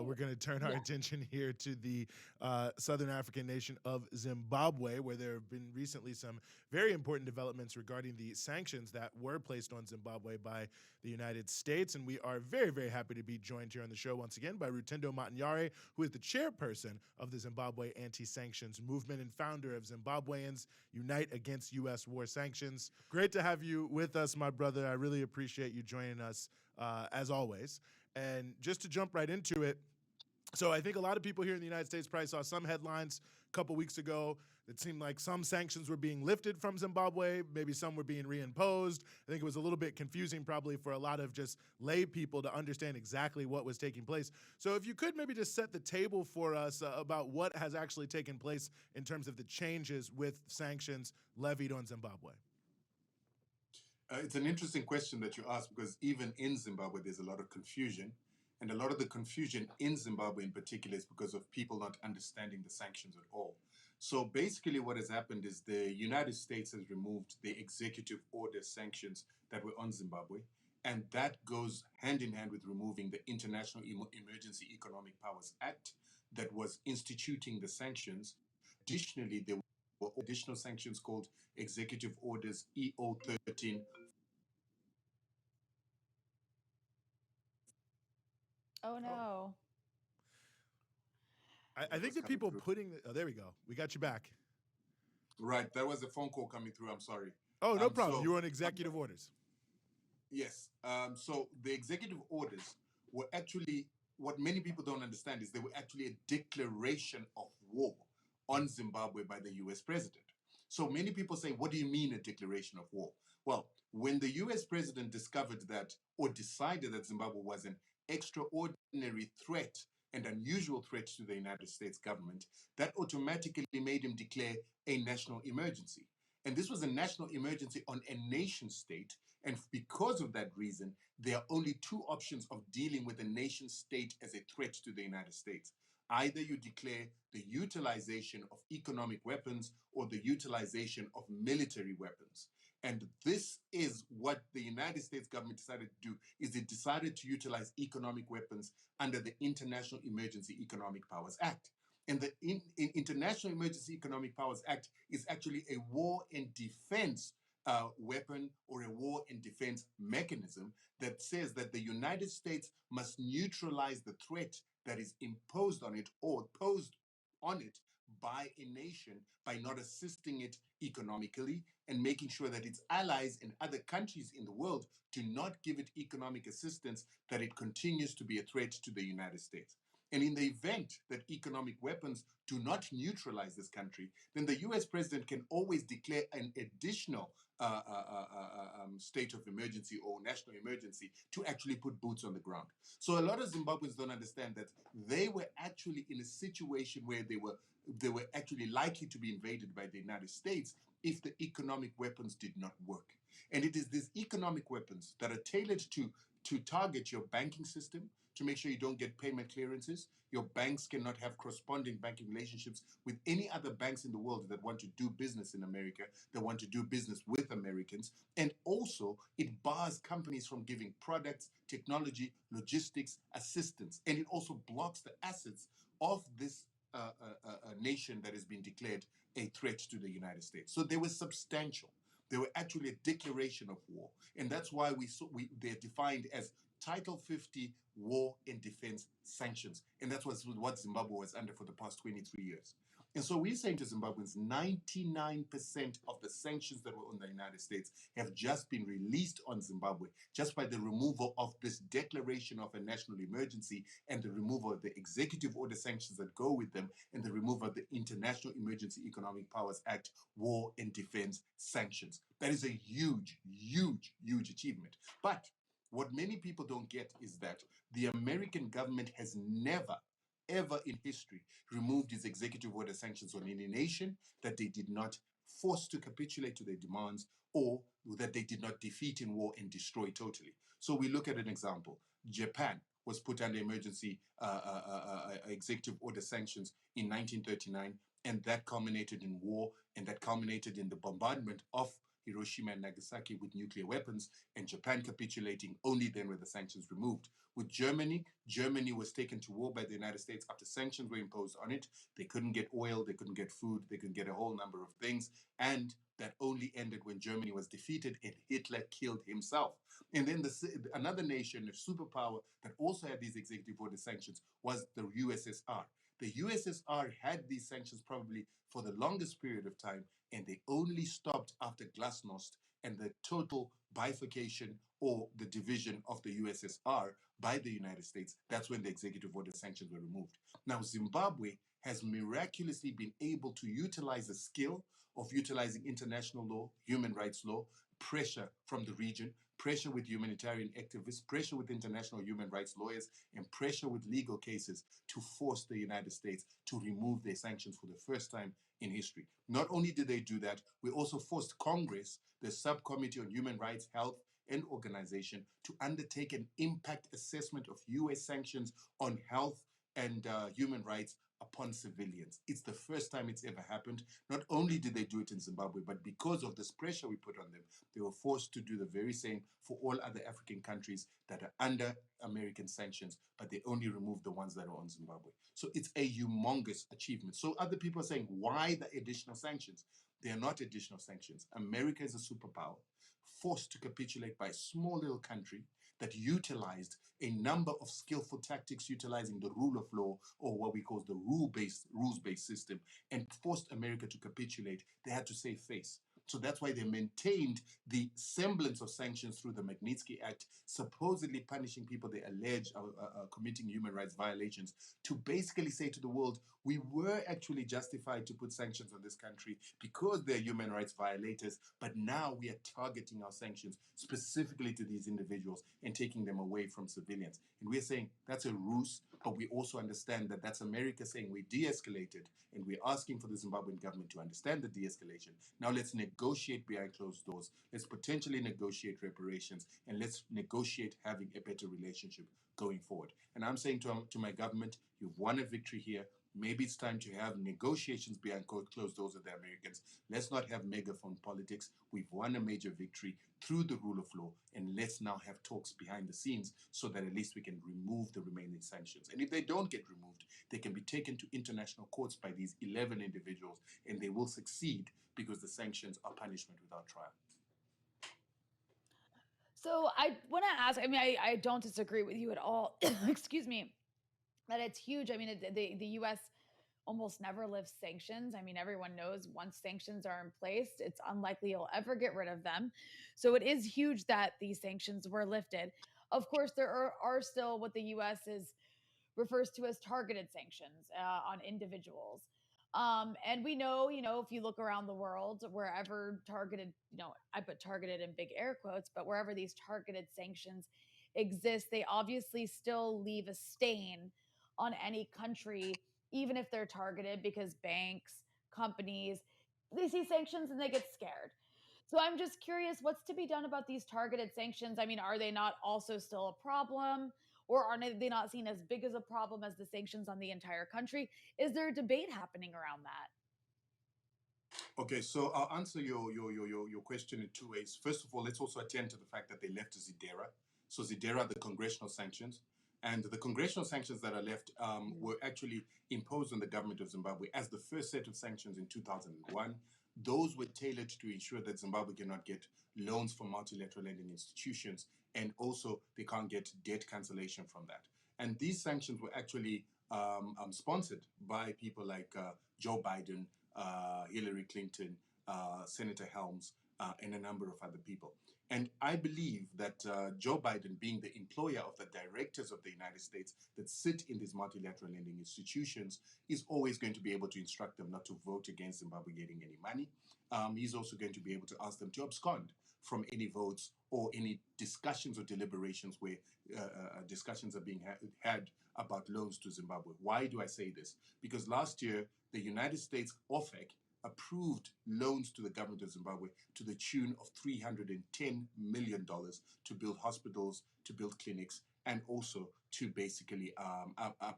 we're going to turn our attention here to the Southern African nation of Zimbabwe, where there have been recently some very important developments regarding the sanctions that were placed on Zimbabwe by the United States. And we are very, very happy to be joined here on the show once again by Rutendo Matinyarare, who is the chairperson of the Zimbabwe Anti-Sanctions movement and founder of Zimbabweans Unite Against U.S. War Sanctions. Great to have you with us, my brother. I really appreciate you joining us, as always. And just to jump right into it, so I think a lot of people here in the United States probably saw some headlines a couple weeks ago that seemed like some sanctions were being lifted from Zimbabwe, maybe some were being reimposed. I think it was a little bit confusing probably for a lot of just lay people to understand exactly what was taking place. So if you could maybe just set the table for us about what has actually taken place in terms of the changes with sanctions levied on Zimbabwe. It's an interesting question that you ask, because even in Zimbabwe, there's a lot of confusion. And a lot of the confusion in Zimbabwe in particular is because of people not understanding the sanctions at all. So basically what has happened is the United States has removed the executive order sanctions that were on Zimbabwe. And that goes hand in hand with removing the International Emergency Economic Powers Act that was instituting the sanctions. Additionally, there were additional sanctions called Executive Orders EO 13. Oh no. I think the people putting oh, there we go. We got you back. Right. That was a phone call coming through. I'm sorry. Oh, no problem. You were on executive orders. Yes. So the executive orders were actually, what many people don't understand is they were actually a declaration of war on Zimbabwe by the US president. So many people say, what do you mean a declaration of war? Well, when the US president discovered that, or decided that Zimbabwe was an extraordinary threat and unusual threat to the United States government, that automatically made him declare a national emergency. And this was a national emergency on a nation state. And because of that reason, there are only two options of dealing with a nation state as a threat to the United States. Either you declare the utilization of economic weapons or the utilization of military weapons. And this is what the United States government decided to do, is it decided to utilize economic weapons under the International Emergency Economic Powers Act. And the International Emergency Economic Powers Act is actually a war and defense weapon or a war and defense mechanism that says that the United States must neutralize the threat that is imposed on it or posed on it by a nation by not assisting it economically and making sure that its allies and other countries in the world do not give it economic assistance, that it continues to be a threat to the United States. And in the event that economic weapons do not neutralize this country, then the US president can always declare an additional state of emergency or national emergency to actually put boots on the ground. So a lot of Zimbabweans don't understand that they were actually in a situation where they were actually likely to be invaded by the United States if the economic weapons did not work. And it is these economic weapons that are tailored to target your banking system, to make sure you don't get payment clearances. Your banks cannot have corresponding banking relationships with any other banks in the world that want to do business in America, that want to do business with Americans. And also, it bars companies from giving products, technology, logistics, assistance. And it also blocks the assets of this nation that has been declared a threat to the United States. So they were substantial. They were actually a declaration of war. And that's why they're defined as Title 50 war and defense sanctions. And that's what Zimbabwe was under for the past 23 years. And so we're saying to Zimbabweans, 99% of the sanctions that were on the United States have just been released on Zimbabwe, just by the removal of this declaration of a national emergency and the removal of the executive order sanctions that go with them and the removal of the International Emergency Economic Powers Act war and defense sanctions. That is a huge, huge, huge achievement. But what many people don't get is that the American government has never, ever in history removed its executive order sanctions on any nation that they did not force to capitulate to their demands or that they did not defeat in war and destroy totally. So we look at an example. Japan was put under emergency executive order sanctions in 1939, and that culminated in war, and that culminated in the bombardment of Hiroshima and Nagasaki with nuclear weapons, and Japan capitulating. Only then were the sanctions removed. With Germany, Germany was taken to war by the United States after sanctions were imposed on it. They couldn't get oil, they couldn't get food, they couldn't get a whole number of things. And that only ended when Germany was defeated and Hitler killed himself. And then another nation, a superpower that also had these executive order sanctions was the USSR. The USSR had these sanctions probably for the longest period of time, and they only stopped after Glasnost and the total bifurcation or the division of the USSR by the United States. That's when the executive order sanctions were removed. Now, Zimbabwe has miraculously been able to utilize the skill of utilizing international law, human rights law, pressure from the region, pressure with humanitarian activists, pressure with international human rights lawyers, and pressure with legal cases to force the United States to remove their sanctions for the first time in history. Not only did they do that, we also forced Congress, the Subcommittee on Human Rights, Health, and Organization, to undertake an impact assessment of US sanctions on health and human rights upon civilians. It's the first time it's ever happened. Not only did they do it in Zimbabwe, but because of this pressure we put on them, they were forced to do the very same for all other African countries that are under American sanctions, but they only removed the ones that are on Zimbabwe. So it's a humongous achievement. So other people are saying, why the additional sanctions? They are not additional sanctions. America is a superpower, forced to capitulate by a small little country that utilized a number of skillful tactics utilizing the rule of law, or what we call the rules-based system, and forced America to capitulate. They had to save face. So that's why they maintained the semblance of sanctions through the Magnitsky Act, supposedly punishing people they allege are committing human rights violations, to basically say to the world, we were actually justified to put sanctions on this country because they're human rights violators, but now we are targeting our sanctions specifically to these individuals and taking them away from civilians. And we're saying that's a ruse, but we also understand that that's America saying we de-escalated, and we're asking for the Zimbabwean government to understand the de-escalation. Now let's negotiate behind closed doors. Let's potentially negotiate reparations, and let's negotiate having a better relationship going forward. And I'm saying to my government, you've won a victory here. Maybe it's time to have negotiations behind closed doors with the Americans. Let's not have megaphone politics. We've won a major victory through the rule of law, and let's now have talks behind the scenes so that at least we can remove the remaining sanctions. And if they don't get removed, they can be taken to international courts by these 11 individuals, and they will succeed because the sanctions are punishment without trial. So I want to ask, I mean, I don't disagree with you at all. Excuse me, that it's huge. I mean, the U.S. almost never lifts sanctions. I mean, everyone knows once sanctions are in place, it's unlikely you'll ever get rid of them. So it is huge that these sanctions were lifted. Of course, there are still what the U.S. refers to as targeted sanctions on individuals. And we know, if you look around the world, wherever targeted, I put targeted in big air quotes, but wherever these targeted sanctions exist, they obviously still leave a stain on any country, even if they're targeted, because banks, companies, they see sanctions and they get scared. So I'm just curious, what's to be done about these targeted sanctions? I mean, are they not also still a problem? Or are they not seen as big as a problem as the sanctions on the entire country? Is there a debate happening around that? Okay, so I'll answer your question in two ways. First of all, let's also attend to the fact that they left ZIDERA. So ZIDERA, the congressional sanctions, and the congressional sanctions that are left were actually imposed on the government of Zimbabwe as the first set of sanctions in 2001. Those were tailored to ensure that Zimbabwe cannot get loans from multilateral lending institutions, and also they can't get debt cancellation from that. And these sanctions were actually sponsored by people like Joe Biden, Hillary Clinton, Senator Helms, and a number of other people. And I believe that Joe Biden, being the employer of the directors of the United States that sit in these multilateral lending institutions, is always going to be able to instruct them not to vote against Zimbabwe getting any money. He's also going to be able to ask them to abscond from any votes or any discussions or deliberations where discussions are being had about loans to Zimbabwe. Why do I say this? Because last year, the United States OFAC approved loans to the government of Zimbabwe to the tune of $310 million to build hospitals, to build clinics, and also to basically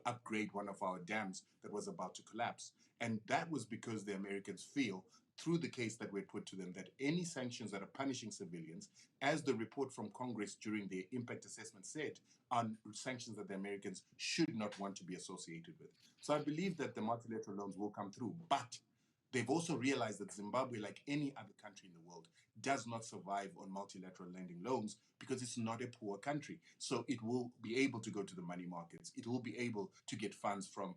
upgrade upgrade one of our dams that was about to collapse. And that was because the Americans feel, through the case that we put to them, that any sanctions that are punishing civilians, as the report from Congress during the impact assessment said, are sanctions that the Americans should not want to be associated with. So I believe that the multilateral loans will come through, but they've also realized that Zimbabwe, like any other country in the world, does not survive on multilateral lending loans because it's not a poor country. So it will be able to go to the money markets. It will be able to get funds from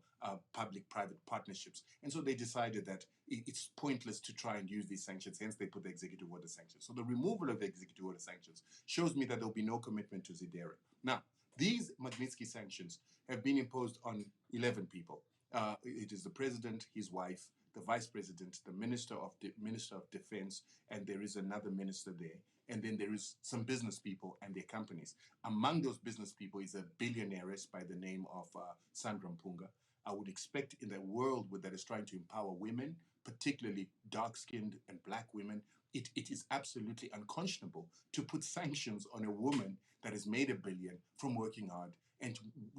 public-private partnerships. And so they decided that it's pointless to try and use these sanctions. Hence, they put the executive order sanctions. So the removal of the executive order sanctions shows me that there will be no commitment to ZIDERA. Now, these Magnitsky sanctions have been imposed on 11 people. It is the president, his wife, the vice president, the minister of defense, and there is another minister there. And then there is some business people and their companies. Among those business people is a billionairess by the name of Sandra Mpunga. I would expect in a world that is trying to empower women, particularly dark-skinned and black women, it is absolutely unconscionable to put sanctions on a woman that has made $1 billion from working hard and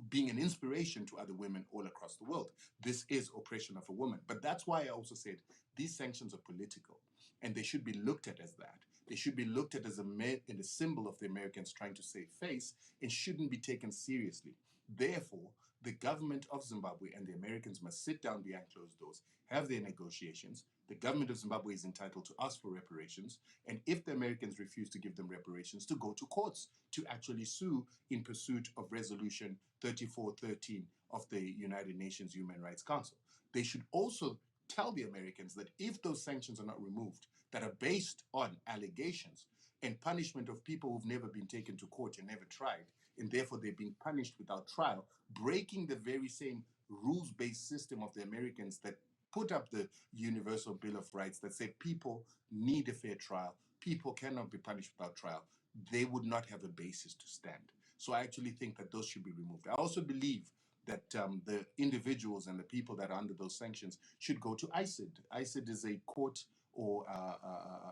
being an inspiration to other women all across the world. This is oppression of a woman. But that's why I also said these sanctions are political, and they should be looked at as that. They should be looked at as a symbol of the Americans trying to save face and shouldn't be taken seriously. Therefore, the government of Zimbabwe and the Americans must sit down behind closed doors, have their negotiations. The government of Zimbabwe is entitled to ask for reparations. And if the Americans refuse to give them reparations, to go to courts to actually sue in pursuit of Resolution 3413 of the United Nations Human Rights Council. They should also tell the Americans that if those sanctions are not removed, that are based on allegations and punishment of people who've never been taken to court and never tried, and therefore they're being punished without trial, breaking the very same rules-based system of the Americans that put up the Universal Bill of Rights that say people need a fair trial, people cannot be punished without trial, they would not have a basis to stand. So I actually think that those should be removed. I also believe that the individuals and the people that are under those sanctions should go to ICID. ICID is a court or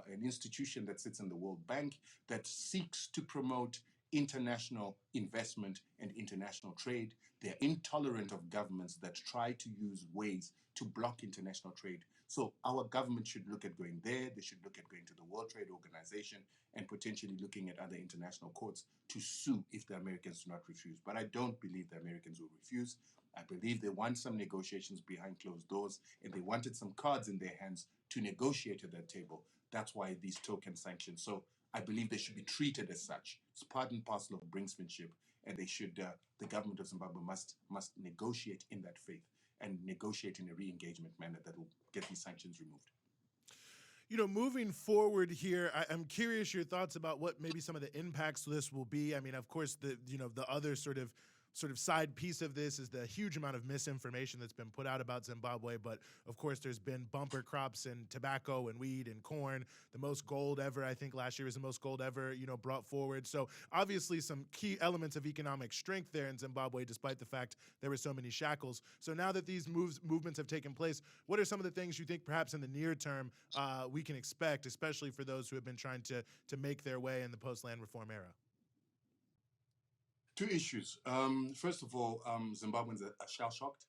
an institution that sits in the World Bank that seeks to promote international investment and international trade. They're intolerant of governments that try to use ways to block international trade. So our government should look at going there. They should look at going to the World Trade Organization and potentially looking at other international courts to sue if the Americans do not refuse. But I don't believe the Americans will refuse. I believe they want some negotiations behind closed doors, and they wanted some cards in their hands to negotiate at that table. That's why these token sanctions. So I believe they should be treated as such. It's part and parcel of brinksmanship, and they should. The government of Zimbabwe must negotiate in that faith and negotiate in a re-engagement manner that will get these sanctions removed. You know, moving forward here, I'm curious your thoughts about what maybe some of the impacts of this will be. I mean, of course, the other sort of side piece of this is the huge amount of misinformation that's been put out about Zimbabwe. But of course, there's been bumper crops in tobacco and weed and corn. The most gold ever, I think last year was the most gold ever, brought forward. So obviously some key elements of economic strength there in Zimbabwe, despite the fact there were so many shackles. So now that these movements have taken place, what are some of the things you think perhaps in the near term we can expect, especially for those who have been trying to make their way in the post-land reform era? Two issues. First of all, Zimbabweans are shell-shocked,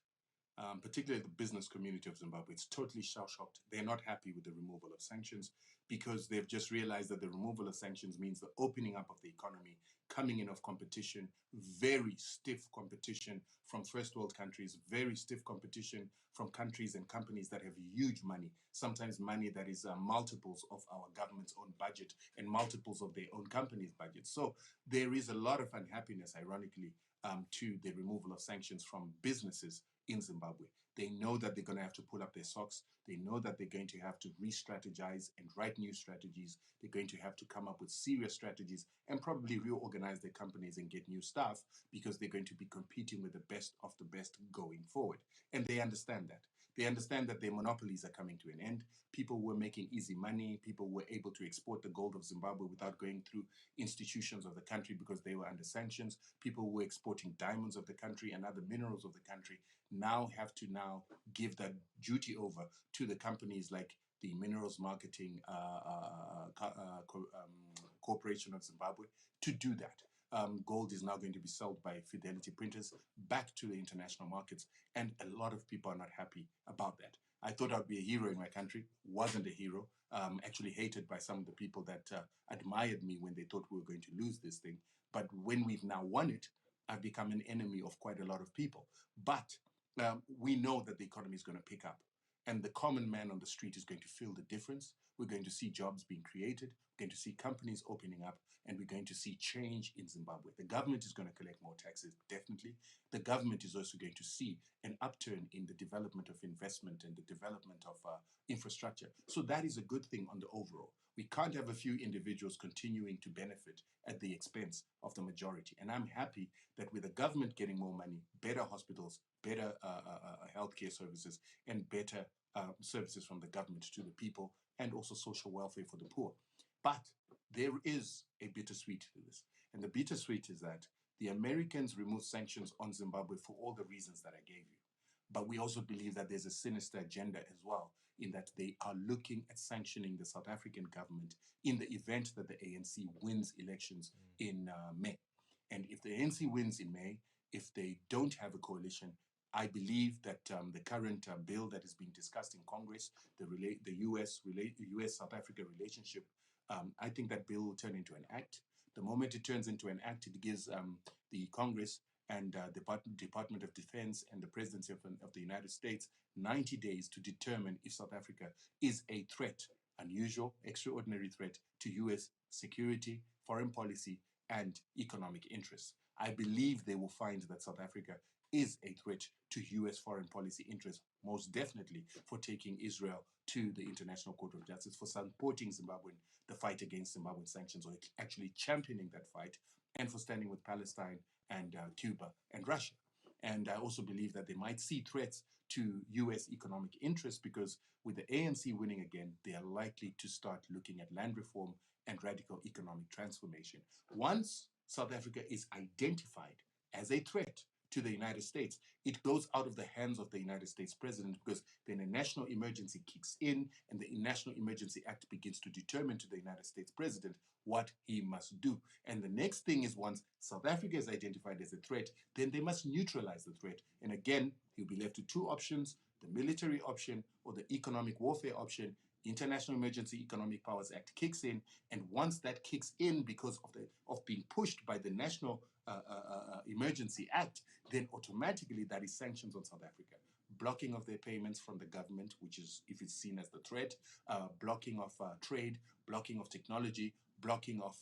particularly the business community of Zimbabwe. It's totally shell-shocked. They're not happy with the removal of sanctions because they've just realized that the removal of sanctions means the opening up of the economy, coming in of competition, very stiff competition from first world countries, very stiff competition from countries and companies that have huge money, sometimes money that is multiples of our government's own budget and multiples of their own companies' budget. So there is a lot of unhappiness, ironically, to the removal of sanctions from businesses in Zimbabwe. They know that they're going to have to pull up their socks. They know that they're going to have to re-strategize and write new strategies. They're going to have to come up with serious strategies and probably reorganize their companies and get new staff because they're going to be competing with the best of the best going forward. And they understand that. They understand that their monopolies are coming to an end. People were making easy money. People were able to export the gold of Zimbabwe without going through institutions of the country because they were under sanctions. People who were exporting diamonds of the country and other minerals of the country now have to give that duty over to the companies like the Minerals Marketing Corporation of Zimbabwe to do that. Gold is now going to be sold by Fidelity printers back to the international markets, and a lot of people are not happy about that. I thought I'd be a hero in my country, wasn't a hero, actually hated by some of the people that admired me when they thought we were going to lose this thing. But when we've now won it, I've become an enemy of quite a lot of people. But we know that the economy is going to pick up, and the common man on the street is going to feel the difference. We're going to see jobs being created, we're going to see companies opening up, and we're going to see change in Zimbabwe. The government is going to collect more taxes, definitely. The government is also going to see an upturn in the development of investment and the development of infrastructure. So that is a good thing on the overall. We can't have a few individuals continuing to benefit at the expense of the majority. And I'm happy that with the government getting more money, better hospitals, better healthcare services, and better services from the government to the people, and also social welfare for the poor. But there is a bittersweet to this. And the bittersweet is that the Americans removed sanctions on Zimbabwe for all the reasons that I gave you. But we also believe that there's a sinister agenda as well, in that they are looking at sanctioning the South African government in the event that the ANC wins elections in May. And if the ANC wins in May, if they don't have a coalition, I believe that the current bill that is being discussed in Congress, the U.S.-South Africa relationship, I think that bill will turn into an act. The moment it turns into an act, it gives the Congress and the Department of Defense and the Presidency of the United States 90 days to determine if South Africa is a threat, unusual, extraordinary threat to U.S. security, foreign policy, and economic interests. I believe they will find that South Africa is a threat to U.S. foreign policy interests, most definitely for taking Israel to the International Court of Justice, for supporting the fight against Zimbabwean sanctions, or actually championing that fight, and for standing with Palestine and Cuba and Russia. And I also believe that they might see threats to U.S. economic interests, because with the ANC winning again, they are likely to start looking at land reform and radical economic transformation. Once South Africa is identified as a threat to the United States, it goes out of the hands of the United States president, because then a national emergency kicks in, and the National Emergency Act begins to determine to the United States president what he must do. And the next thing is, once South Africa is identified as a threat, then they must neutralize the threat. And again, he'll be left with two options: the military option or the economic warfare option. International Emergency Economic Powers Act kicks in, and once that kicks in, because of being pushed by the National Emergency Act, then automatically that is sanctions on South Africa. Blocking of their payments from the government, which is, if it's seen as the threat, blocking of trade, blocking of technology, blocking of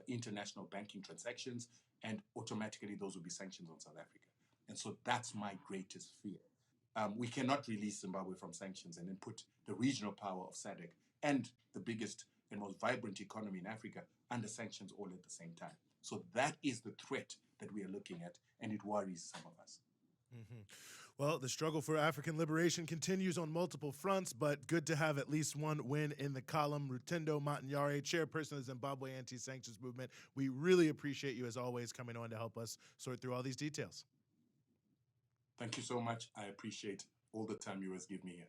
international banking transactions, and automatically those will be sanctions on South Africa. And so that's my greatest fear. We cannot release Zimbabwe from sanctions and then put the regional power of SADC and the biggest and most vibrant economy in Africa under sanctions all at the same time. So that is the threat that we are looking at, and it worries some of us. Mm-hmm. Well, the struggle for African liberation continues on multiple fronts, but good to have at least one win in the column. Rutendo Matinyarare, Chairperson of the Zimbabwe Anti-Sanctions Movement, we really appreciate you, as always, coming on to help us sort through all these details. Thank you so much. I appreciate all the time you always give me here.